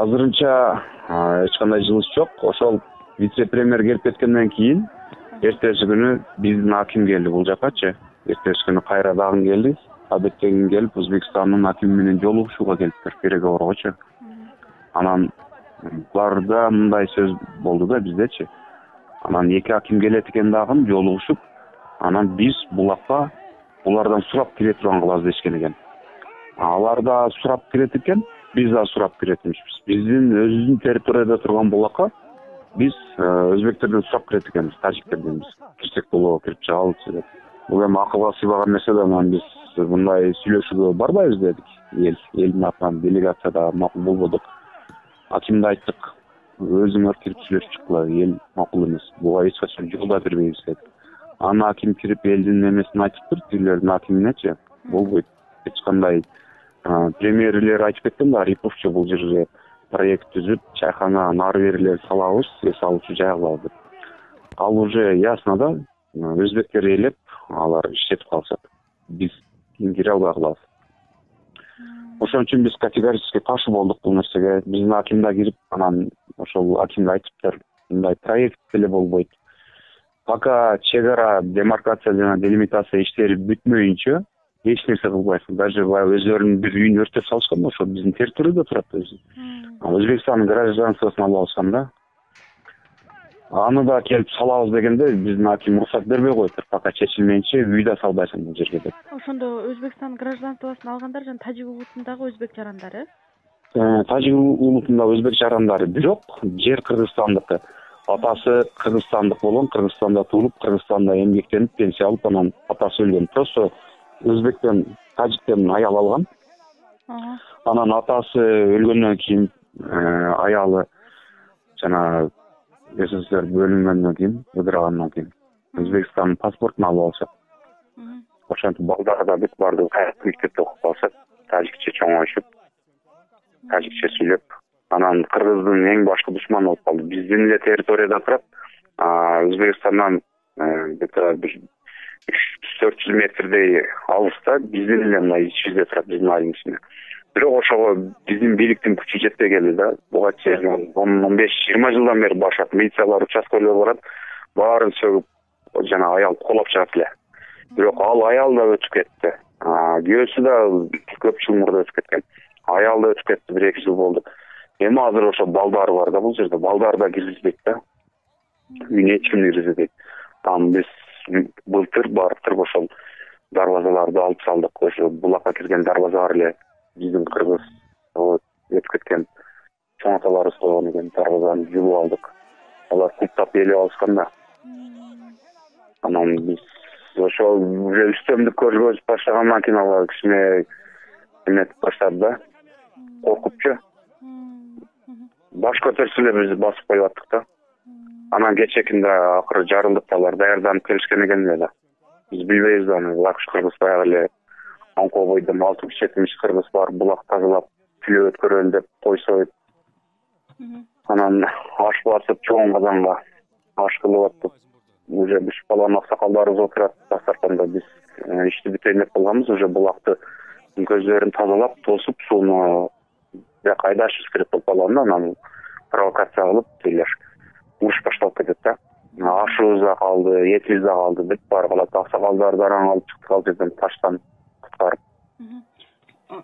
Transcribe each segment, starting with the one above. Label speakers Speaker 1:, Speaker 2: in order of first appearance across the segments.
Speaker 1: Азырынча эч кандай жылыш жок. Ошол вице-премьер келип кеткенден кийин эртеси күнү биздин аким келди бул жакачы. Эртеси күнү кайра дагы келди. Адеттегин келип Өзбекстандын акими менен жолугушууга келиптир, переговоргочу. Анан буларда мындай сөз болду да биздечи. Анан эки аким келет экен дагы жолугушуп, анан биз булакка булардан сурап кире турган кылабыз дешкен экен. Алар да сурап кирет экен, биз да сурап кирет эмеспиз. Биздин өзүбүздүн территорияда турган булакка биз өзбектерден сурап кирет экенбиз, тажиктерден биз. Кирсек болобу, кирип чыгабызчы деп. Бул эми акылга сыйбаган нерсе да, анан биз мындай сүйлөшүүгө барбайбыз дедик. Элдин атынан делегацияда макул болбодук. Акимде айттык, өзүңөр кирип сүйлөшүп чыккыла, эл макул эмес. Буга эч качан жол да бербейбиз дедик. Аны аким кирип элдин эмесин айтыптыр, тилердин акиминечи. Болбойт. Эч кандай премьерлер айтып кеткен да, Ариповчу бул жерге проект түзүп, чайхана нары берилер салабыз, эс алуучу жай кылабыз деп. Ал уже ясно да, өзбектер ээлеп, алар иштетип калышат. Биз кире албай калабыз. Ошон үчүн биз категорически каршы болдук бул нерсеге. Биздин аким да кирип, анан ошол акимге айтыптыр, мындай проект деле болбойт. Пока чегара демаркация жана делимитация иштери бүтмөйүнчө эч нерсе кылбайсың. Даже өздөрүнүн бир үйүн өртөп салышкан да, ошо биздин территорияда турат өзү. Өзбекстандын гражданствосын алып алышкан да. Аны да келип салабыз дегенде биздин аким уруксат бербей коюптур, пока чечилмейинче үй да салбайсың бул жерге деп.
Speaker 2: Ошондо Өзбекстан гражданствосын алгандар жана тажик улутундагы өзбек жарандары?
Speaker 1: Тажик улутунда өзбек жарандары бирок жер кыргызстандыкы. Атасы кыргызстандык болгон, Кыргызстанда туулуп, Кыргызстанда эмгектенип, пенсия алып, анан атасы өлгөн. Просто өзбектен, тажиктен аял алган. Анан атасы өлгөндөн кийин аялы жана СССР бөлүнгөндөн кийин, ыдырагандан кийин Өзбекстандын паспортун алып алышат. Ошентип балдары да бүт бардыгы кайра мектепте окуп калышат. Тажикче чоңоюшуп, тажикче сүйлөп. Анан кыргыздын эң башкы душманы болуп калды. Биздин эле территорияда турат. Өзбекстандан где-то 400 метрдей алыста, биздин эле мына ичибизде турат, биздин айылдын ичинде. Бирок ошого биздин бийликтин күчү жетпей келди да. Буга чейин 15-20 жылдан бери башат, милициялар участкалар барат, баарын сөгүп жана аял колоп чыгат эле. Бирок ал аял да өтүп кетти. Күйөөсү да көп жыл мурда өтүп кеткен. Аял да өтүп кетти, 1-2 жыл болду. Эми азыр ошо балдары бар да бул жерде. Балдар да киргизбейт да. Үйүнө эч кимди киргизбейт. Там биз былтыр барыптыр ошол дарбазаларды алып салдык. Ошо булакка кирген дарбаза бар эле. Биздин кыргыз өтүп кеткен чоң аталары койгон экен, дарбазаны жууп алдык. Алар куттап ээлеп алышкан да. Анан биз ошол уже үстөмдүк көргөзүп баштагандан кийин алар кичине эметип баштады да. Коркупчу. Баш көтөрсө эле биз басып коюп аттык да. Анан кечекинде акыры жарылдык да, алар даярданып келишкен экен эле. Биз билбейбиз да, лакш кыргыз баягы эле оңко бойдо 60-70 кыргыз бар, булак тазалап, тилөө өткөрөлү деп той союп. Анан аш басып чоң казанга аш кылып аттык. Уже биз баланын аксакалдарыбыз отурат дастарканда, биз ишти бүтөйүн деп калганбыз, уже булакты көздөрүн тазалап, тосуп, сууну жакка айдашыбыз керек болуп калган да, анан провокация кылып дейлер. Уруш башталып кетет да. Ашыбыз да калды, этибиз да калды, бүт баары калат. Аксакалдарды араң алып чыктык ал жерден таштан куткарып.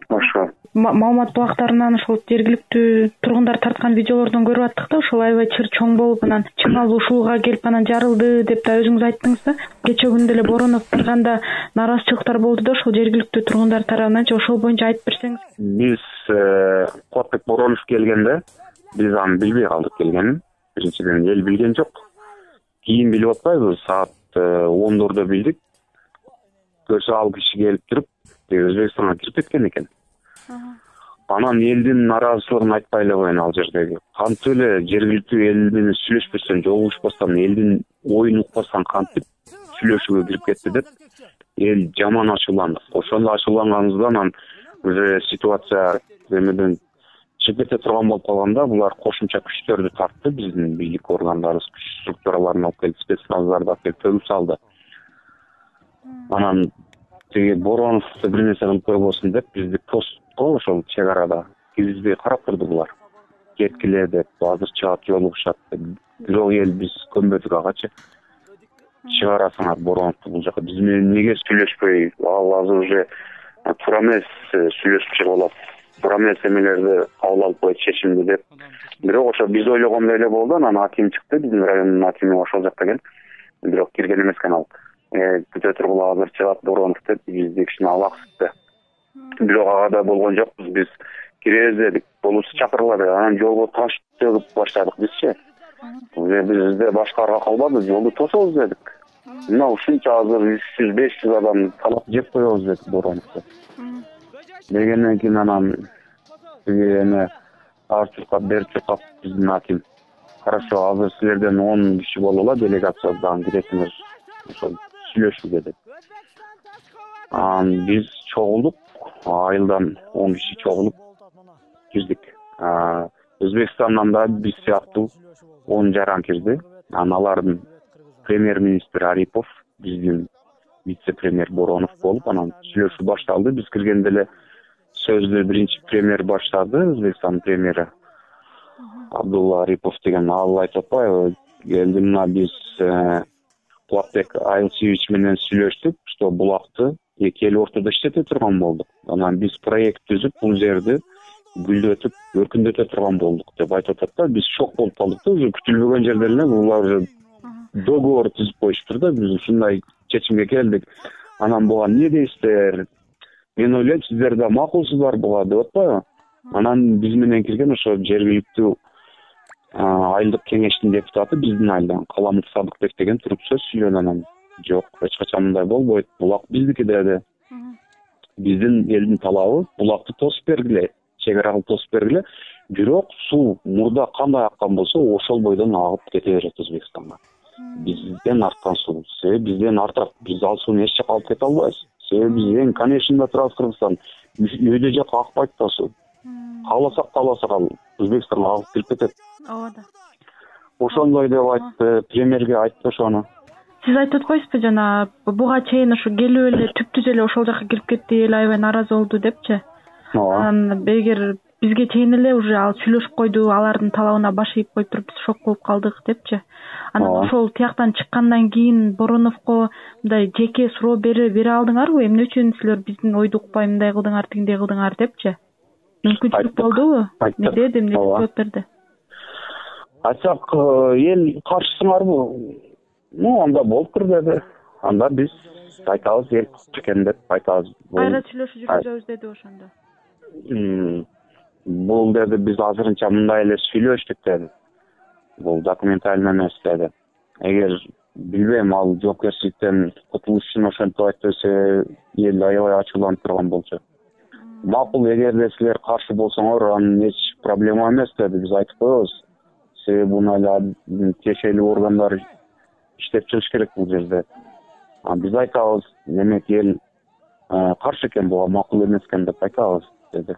Speaker 1: Ошо
Speaker 2: маалымат булактарынан ошол жергиликтүү тургундар тарткан видеолордон көрүп аттык да, ошол аябай чыр чоң болуп, анан чыңалуу ушууга келип анан жарылды деп да өзүңүз айттыңыз да. Кечээ күндө эле Бороновго барганда нааразычылыктар болду да, ошол жергиликтүү тургундар тарабынан. Ошол боюнча айтып берсеңиз.
Speaker 1: Биз Куатбек Боронов келгенде биз аны билбей калдык келгенин. Биринчиден эл билген жок. Кийин билип атпайбыз, саат 10:00 билдик. Көрсө ал киши келип туруп, Өзбекстанга кирип кеткен экен. Анан элдин нааразычылыгын айтпай эле коеюн ал жердеги. Кантип эле жергиликтүү эл менен сүйлөшпөстөн, жолугушпастан, элдин оюн укпастан кантип сүйлөшүүгө кирип кетти деп эл жаман ачууланды. Ошондо ачууланганыбыздан анан уже ситуация эмеден чыгып кете турган болуп калганда, булар кошумча күчтөрдү тартты, биздин бийлик органдары күч структураларын алып келип, спецназарды алып келип төгүп салды. Анан тиги Бороновду бир нерсе кылып койбосун деп бизди постко ошол чек арада киргизбей карап турду булар. кеткиле деп азыр чыгат жолугушат деп. Бирок эл биз көнбөдүк агачы. Чыгарасыңар Бороновду бул жака. Биз менен неге сүйлөшпөй? Ал азыр уже туура эмес сүйлөшүп болот. Туура эмес эмелерди кабыл алып койот чечимди деп. Бирок ошо биз ойлогондой эле болду. Анан аким чыкты, биздин райондун акими ошол жакта экен. Бирок кирген эмес экен ал. Күтө тургула азыр чыгат Боронов деп бизди кичине алаксытты. Бирок ага да болгон жокпуз. Биз киребиз дедик. Болуусу чакырылады. Анан жолго таш төгүп баштадык бизчи. Бизде башкарга калбады, жолду тособуз дедик. Мына ушунча азыр 300-500 адам талап жеп коебуз дедик Боронов. Дегенден кийин анан эме Артурга берип чыккан биздин аким. Хорошо, азыр силерден 10 киши болула делегациядан киресиңер. Ошол сүйлөшүүгө деп. Биз чогулдук, айылдан 10 киши чогулуп кирдик. Өзбекстандан да биз сыяктуу 10 жаран кирди. Алардын премьер-министр Арипов, биздин вице-премьер Боронов болуп, анан сүйлөшүү башталды. Биз киргенде эле сөздү биринчи премьер баштады, Өзбекстандын премьери Абдулла Арипов деген. Ал айтып атпайбы, келди мына биз Кулакбек Айылчевич менен сүйлөштүк, что булакты эки эл ортодо иштете турган болдук. Анан биз проект түзүп, бул жерди гүлдөтүп, өркүндөтө турган болдук деп айтып атат да. Биз шок болуп калдык да, уже күтүлбөгөн жерден эле булар уже договор түзүп коюштур да. Биз ушундай чечимге келдик. Анан буга эмне дейсиздер? Мен ойлойм, сиздер да макулсуздар буга деп атпайбы? Анан биз менен кирген ошо жергиликтүү айылдык кеңештин депутаты биздин айылдан Каламов Садыкбек деген туруп сөз сүйлөдү. Анан жок, эч качан мындай болбойт. Булак биздики деди. Биздин элдин талабы булакты тосуп бергиле, чек аракылы тосуп бергиле. Бирок суу мурда кандай аккан болсо, ошол бойдон агып кете берет Өзбекстанга. Бизден арткан суу, бизден артат. Биз ал сууну эч жака алып кете албайбыз. Биз эң конечныйда турабыз Кыргызстан. Өйдө жака акпайт да суу. Кааласак ал Өзбекстанга агып кирип кетет.
Speaker 2: Ооба.
Speaker 1: Ошондой деп айтты, премьерге айтты ошону.
Speaker 2: Сиз айтып аткойсузбу жана буга чейин ушу келип эле түптүз эле ошол жака кирип кетти, эл аябай нааразы болду депчи. Анан эгер бизге чейин эле уже ал сүйлөшүп койду, алардын талабына баш ийип коюп туруп биз шок болуп калдык депчи. Анан ошол тияктан чыккандан кийин Бороновго мындай жеке суроо бере алдыңарбы? Эмне үчүн силер биздин ойду укпай мындай кылдыңар, тигиндей кылдыңар депчи? Мүмкүнчүлүк болдубу? Эмне деди, эмне жооп берди?
Speaker 1: Айтсак, эл каршысыңарбы? Анда болуптур деди. Анда биз айтабыз, эл экен деп айтабыз.
Speaker 2: Кайра сүйлөшүү жүргүзөбүз деди ошондо.
Speaker 1: Бул деди, биз азырынча мындай эле сүйлөштүк деди. Бул документально эмес деди. Эгер билбейм, ал жоопкерчиликтен кутулуш үчүн ошентип айтып берсе, эл аябай ачууланып турган болчу. Макул, эгерде силер каршы болсоңор, анын эч проблема эмес деди. Биз айтып коебуз. Себеби буну эле тиешелүү органдар иштеп чыгыш керек бул жерде. Биз айтабыз, демек эл каршы экен, буга макул эмес экен деп айтабыз деди.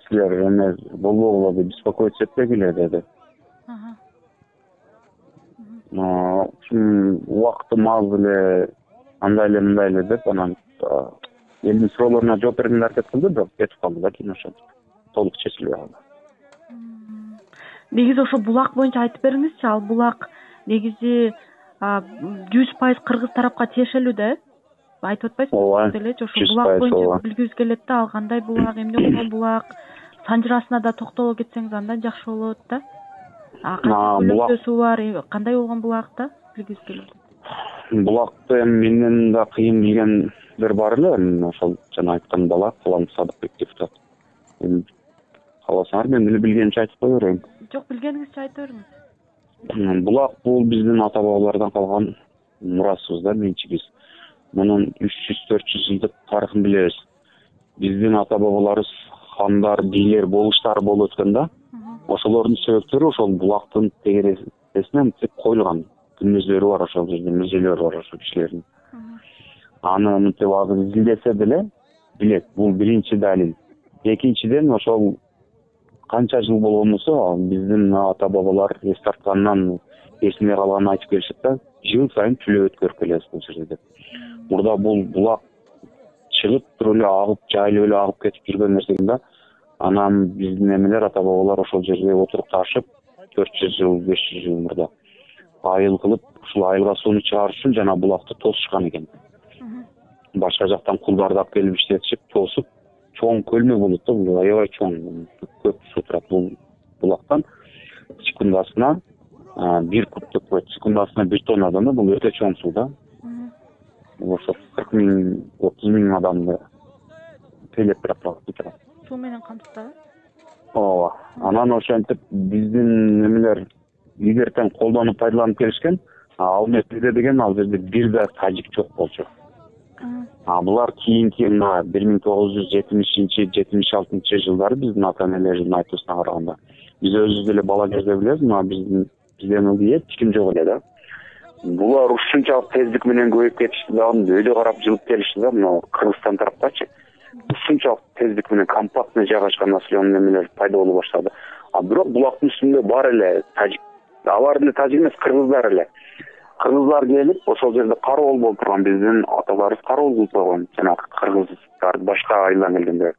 Speaker 1: Силер эме болбогула, беспокоиться этпегиле деди. Убактым аз эле, андай эле мындай эле деп, анан элдин суроолоруна жооп бергенге аракет кылды, бирок кетип калды да кийин ошентип. Толук чечилбей калды.
Speaker 2: Негизи ошо булак боюнча айтып бериңизчи, ал булак негизи 100% кыргыз тарапка тиешелүү да, э? Айтып атпайсызбы? Ооба. Делечи ошо булак боюнча билгибиз келет да, ал кандай булак, эмне болгон булак, санжырасына да токтоло кетсеңиз андан жакшы болот да. Кандай суу бар, кандай болгон булак да, билгибиз келет.
Speaker 1: Булакты менден да кыйын билгендер бар эле, ошол жана айткан бала Каламов Садыкбек депутат. Кааласаңар, мен эле билгенимче айтып кое берейин.
Speaker 2: Жок, билгениңизче айтып бериңиз.
Speaker 1: Булак бул биздин ата бабалардан калган мурасыбыз да, биринчи биз. Мунун 300-400 жылдык тарыхын билебиз. Биздин ата бабаларыбыз хандар, бийлер, болуштар болуп өткөн да. Ошолордун себептери ошол булактын тегересине мынтип коюлган. Күнөздөр бар ошол жерде, мүжөлөр бар ошол кишилердин. Аны мынтип азыр изилдесе деле билет. Бул биринчи далил. Экинчиден, ошол канча жыл болгонусу биздин ата бабалар эс тарткандан эсине калганын айтып келишет да. Жыл сайын түлөө өткөрүп келебиз бул жерде деп. Мурда бул булак чыгып туруп эле агып, жайылып эле агып кетип жүргөн нерсе да. Анан биздин эмелер ата бабалар ошол жерде отурукташып 400 жыл 500 жыл мурда айыл кылып ушул айылга сууну чыгарыш үчүн жана булакты тосушкан экен. Башка жактан кулдарды алып келип иштетишип тосуп чоң көлмө болот да, бул аябай чоң, көп суу турат бул булактан. Секундасына 1 куб деп коет, секундасына 1 тоннадан да, бул өтө чоң суу да. Ошо 40 миң 30 миң адамды тейлеп турат.
Speaker 2: Суу менен камтыкта?
Speaker 1: Ооба. Анан ошентип биздин эмелер илгертен колдонуп пайдаланып келишкен. Ал мезгилде деген ал жерде бир да тажик жок болчу. Булар кийинки 1970-76 жылдары биздин ата-энелердин айтуусуна караганда. Биз өзүбүз деле бала кезде билебиз, бизден ылдый эч ким жок эле да. Булар ушунчалык тездик менен көбөйүп кетишти дагы, өйдө карап жылып келишти да, мына Кыргызстан тараптачы. Ушунчалык тездик менен компактный жайгашкан населенный эмелер пайда боло баштады. Бирок булактын үстүндө бар эле тажик. Алар деле тажик эмес, кыргыздар эле. Кыргыздар келип, ошол жерде кароол болуп турган, биздин аталарыбыз кароол кылып койгон, жанагы кыргыздар башка айылдан келгенде.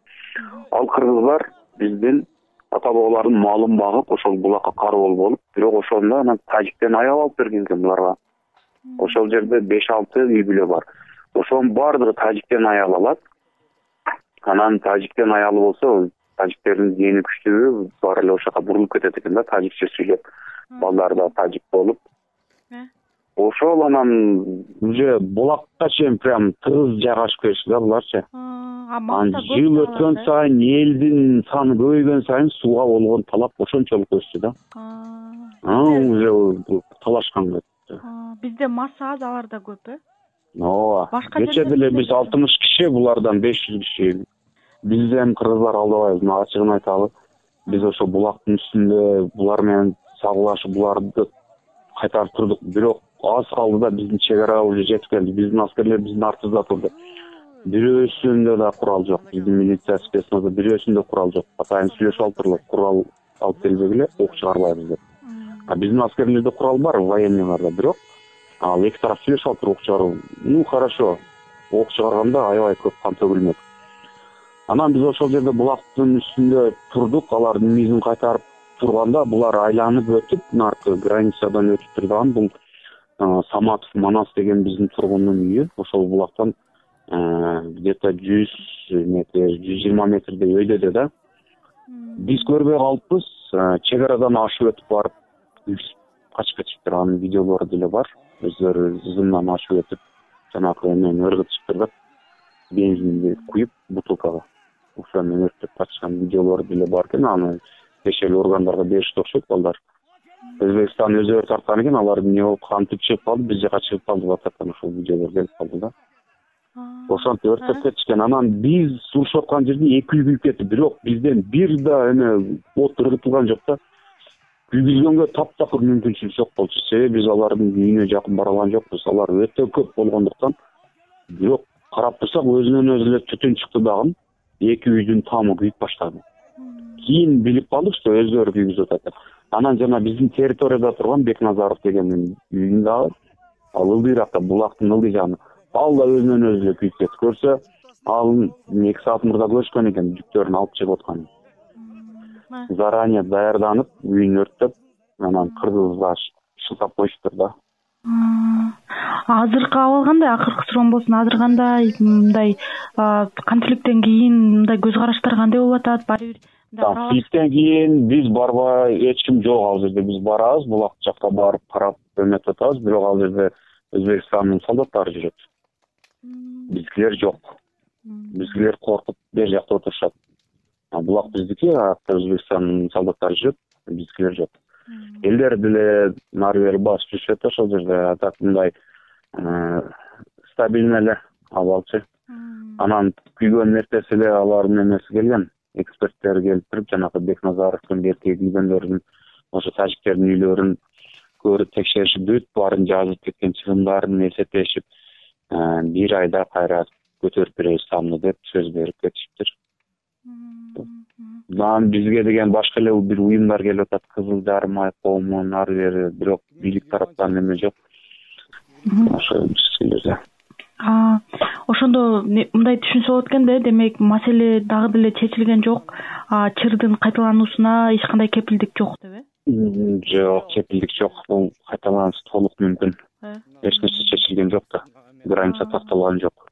Speaker 1: Ал кыргыздар биздин ата бабалардын малын багып, ошол булакка кароол болуп, бирок ошондо анан тажиктен аял алып берген буларга. Ошол жерде 5-6 үй бүлө бар. Ошонун баардыгы тажиктен аял алат. Анан тажиктен аялы болсо, тажиктердин дени күчтүү, бар эле ошока бурулуп кетет экен да, тажикче сүйлөп, балдар да тажик болуп. Ошол анан уже булакка чейин прям тыгыз жайгашып келишти да буларчы. Жыл өткөн сайын элдин саны көбөйгөн сайын сууга болгон талап ошончолук өстү да. Уже талашкан кетти.
Speaker 2: Бизде масса аз, аларда көп,
Speaker 1: Ооба. Кече деле биз 60 киши, булардан 500 киши. Бизден кыргыздар алдабайбыз, ачыгын айталы. Биз ошо булактын үстүндө булар менен сагылашып, буларды кайтарып турдук. Бирок аз калды да биздин чек арага уже жетип келди. Биздин аскерлер биздин артыбызда турду. Бирөөсүндө да курал жок. Биздин милиция спецназда бирөөсүндө курал жок. Атайын сүйлөшүп алып турлар, курал алып келбегиле, ок чыгарбайбыз деп. Биздин аскерлерде курал бар, военныйларда, бирок ал эки тараф сүйлөшүп алып туруп ок чыгаруу. Хорошо. Ок чыгарганда аябай көп кан төгүлмөк. Анан биз ошол жерде булактын үстүндө турдук, алардын мизин кайтарып турганда булар айланып өтүп, наркы границадан өтүп турган бул Саматов Манас деген биздин тургундун үйү. Ошол булактан где-то 100 метр, 120 метрдей өйдөдө да. Биз көрбөй калыппыз, чек арадан ашып өтүп барып, качып кетиптир. Анын видеолору деле бар. Өздөрү зымдан ашып өтүп, жанагы менен ыргытышыптыр да. Бензинди куюп бутылкага. Ошону өрттөп качкан видеолору деле бар экен. Аны тиешелүү органдарга беришти окшойт балдар. Өзбекстан өзү тарткан экен, алар эмне болуп кантип чыгып калды, биз жака чыгып калды WhatsApp'тан ошол видеолор келип калды да. Ошентип өрттөп кетишкен. Анан биз сурушуп аткан жерде 2 үй күйүп кетти. Бирок бизден бир да эме от ыргытылган жок да. Күйгүзгөнгө таптакыр мүмкүнчүлүк жок болчу. Себеби биз алардын үйүнө жакын бара алган жокпуз. Алар өтө көп болгондуктан. Бирок карап турсак өзүнөн өзү эле түтүн чыкты дагы. 2 үйдүн тамы күйүп баштады. Кийин билип калдык, что өздөрү күйгүзүп атат. Анан жана биздин территорияда турган Бекназаров дегендин үйүн дагы ал ылдыйракта, булактын ылдый жагы. Ал да өзүнөн өзү эле күйүп кетти. Көрсө, ал 2 саат мурда көрүшкөн экен, жүктөрүн алып чыгып атканын. Заранее даярданып, үйүн өрттөп, анан кыргыздар шылтап коюштур да.
Speaker 2: Азыркы абалгандай, акыркы суроом болсун, азыр кандай мындай конфликттен кийин мындай көз караштар кандай болуп атат? Баары бир
Speaker 1: конфликттен кийин биз барбай, эч ким жок ал жерде. Биз барабыз, булак жакка барып карап өмөт атабыз, бирок ал жерде Өзбекстандын солдаттары жүрөт. Биздикилер жок. Биздикилер коркуп бер жакта отурушат. Булак биздики, Өзбекстандын солдаттары жүрөт, биздикилер жок. Элдер деле нары бери басып жүрүшөт ошол жерде, так мындай стабильный эле абалчы. Анан күйгөн нерсеси эле алардын эмеси келген. Эксперттер келип туруп, жанагы Бекназаровдун берки күйгөндөрдүн, ошо тажиктердин үйлөрүн көрүп текшеришип, бүт баарын жазып кеткен чыгымдарын эсептешип, 1 айда кайра көтөрүп беребиз тамды деп сөз берип кетишиптир. Анан бизге деген башка эле бир уюмдар келип атат, Кызыл Жарым коому, нары бери, бирок бийлик тараптан эме жок. Ошо бизгилерде.
Speaker 2: Ошондо мындай түшүнсө болот экен да, демек маселе дагы деле чечилген жок. чырдын кайталануусуна эч кандай кепилдик жок деп
Speaker 1: Жок, кепилдик жок. Бул кайталанышы толук мүмкүн. Эч нерсе чечилген жок да. Граница такталган жок.